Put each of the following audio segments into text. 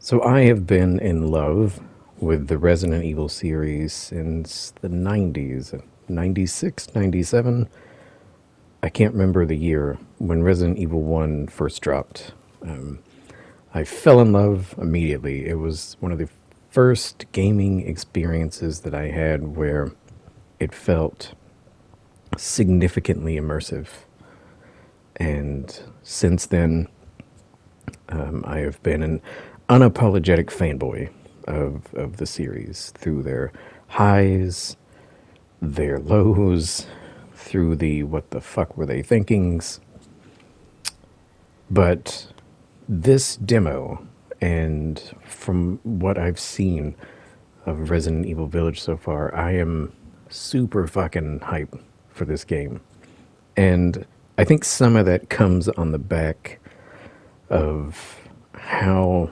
So I have been in love with the Resident Evil series since the 90s, 96, 97. I can't remember the year when Resident Evil 1 first dropped. I fell in love immediately. It was one of the first gaming experiences that I had where it felt significantly immersive. And since then, I have been an unapologetic fanboy of the series through their highs, their lows, through the what the fuck were they thinkings. But this demo, and from what I've seen of Resident Evil Village so far, I am super fucking hype for this game. And I think some of that comes on the back of how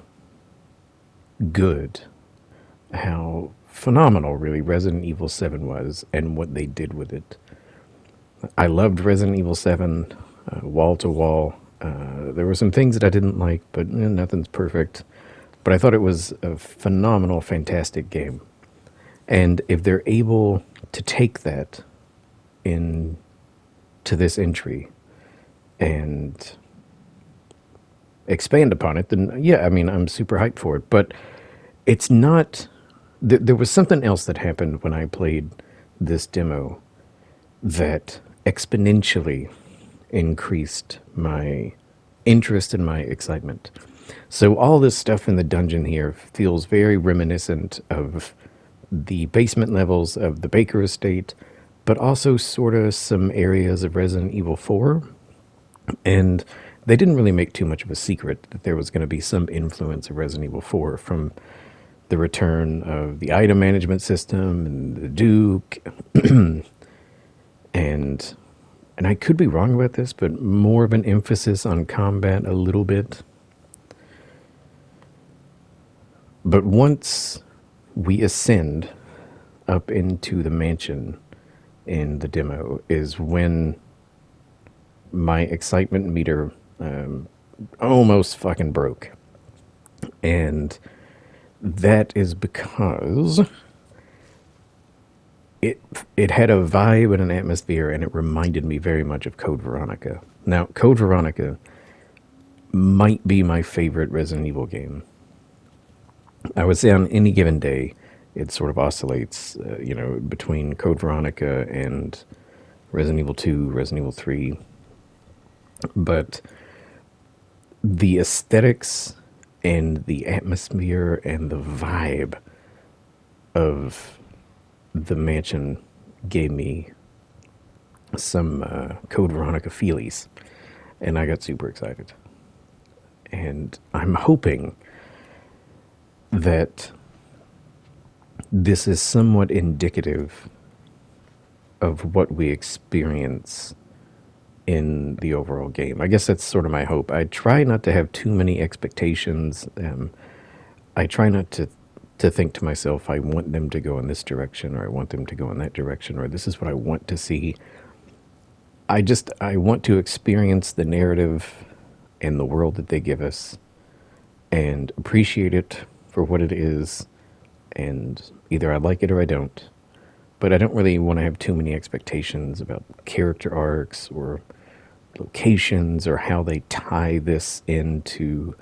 good, how phenomenal really Resident Evil 7 was and what they did with it. I loved Resident Evil 7 wall to wall. There were some things that I didn't like, but nothing's perfect. But I thought it was a phenomenal, fantastic game. And if they're able to take that in to this entry and expand upon it, then yeah, I mean, I'm super hyped for it. But it's not. There was something else that happened when I played this demo that exponentially increased my interest and my excitement. So all this stuff in the dungeon here feels very reminiscent of the basement levels of the Baker Estate, but also sort of some areas of Resident Evil 4. And they didn't really make too much of a secret that there was going to be some influence of Resident Evil 4 from the return of the item management system and the Duke. and and I could be wrong about this, but more of an emphasis on combat a little bit. But once we ascend up into the mansion in the demo is when my excitement meter almost fucking broke. And that is because it had a vibe and an atmosphere, and it reminded me very much of Code Veronica. Now, Code Veronica might be my favorite Resident Evil game. I would say on any given day, it sort of oscillates, between Code Veronica and Resident Evil 2, Resident Evil 3. But the aesthetics and the atmosphere and the vibe of the mansion gave me some Code Veronica feelies, and I got super excited. And I'm hoping that this is somewhat indicative of what we experience in the overall game. I guess that's sort of my hope. I try not to have too many expectations. I try not to think to myself, I want them to go in this direction, or I want them to go in that direction, or this is what I want to see. I want to experience the narrative and the world that they give us and appreciate it for what it is, and either I like it or I don't. But I don't really want to have too many expectations about character arcs or locations or how they tie this into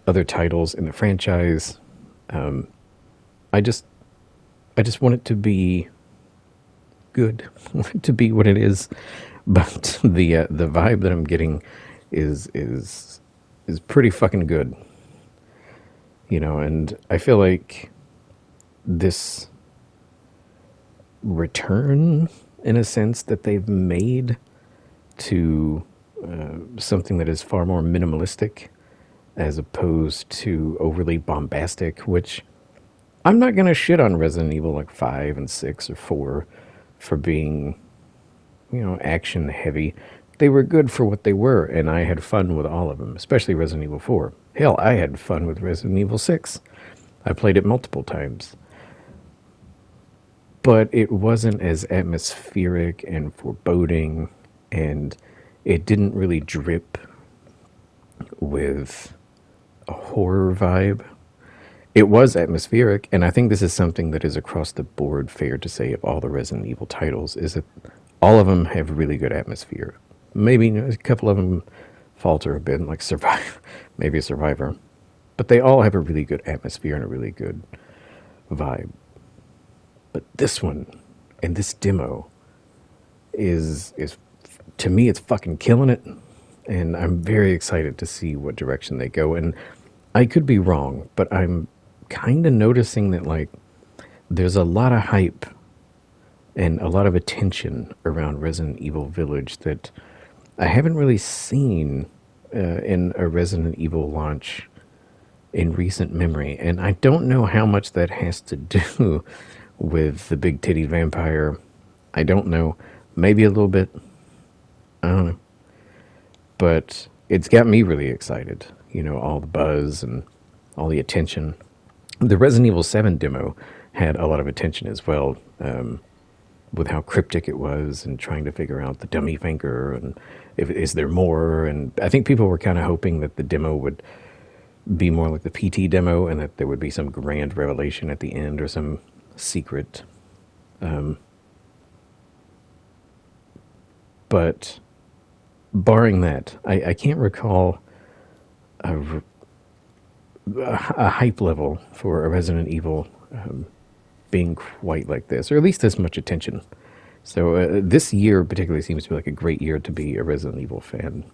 other titles in the franchise. I just want it to be good. I want it to be what it is. But the vibe that I'm getting is pretty fucking good. And I feel like this return, in a sense, that they've made to something that is far more minimalistic as opposed to overly bombastic, which I'm not going to shit on Resident Evil like 5 and 6 or 4 for being, action heavy. They were good for what they were, and I had fun with all of them, especially Resident Evil 4. Hell, I had fun with Resident Evil 6. I played it multiple times. But it wasn't as atmospheric and foreboding, and it didn't really drip with a horror vibe. It was atmospheric, and I think this is something that is across the board fair to say of all the Resident Evil titles, is that all of them have really good atmosphere. Maybe a couple of them falter a bit, like Survive, maybe a Survivor, but they all have a really good atmosphere and a really good vibe. But this one and this demo is to me, it's fucking killing it, and I'm very excited to see what direction they go. And I could be wrong, but I'm kind of noticing that like there's a lot of hype and a lot of attention around Resident Evil Village that I haven't really seen in a Resident Evil launch in recent memory. And I don't know how much that has to do with the big titty vampire. I don't know. Maybe a little bit. I don't know. But it's got me really excited. You know, all the buzz and all the attention. The Resident Evil 7 demo had a lot of attention as well, with how cryptic it was and trying to figure out the dummy finger and if is there more. And I think people were kind of hoping that the demo would be more like the PT demo and that there would be some grand revelation at the end or some secret. But barring that, I can't recall a hype level for a Resident Evil being quite like this, or at least this much attention. So this year particularly seems to be like a great year to be a Resident Evil fan.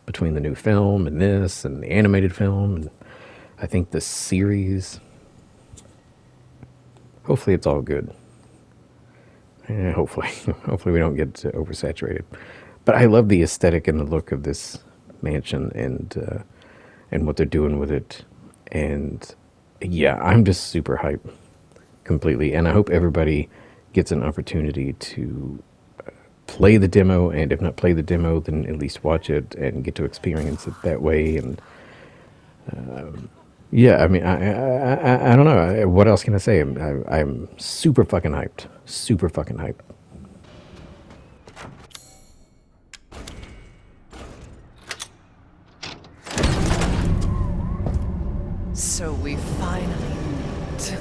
Between the new film and this and the animated film, and I think the series. Hopefully it's all good. Hopefully. Hopefully we don't get oversaturated. But I love the aesthetic and the look of this mansion and what they're doing with it. And yeah, I'm just super hyped completely. And I hope everybody gets an opportunity to play the demo, and if not play the demo, then at least watch it and get to experience it that way. And yeah, I mean, I don't know. What else can I say? I'm super fucking hyped. Super fucking hyped. So we finally meet.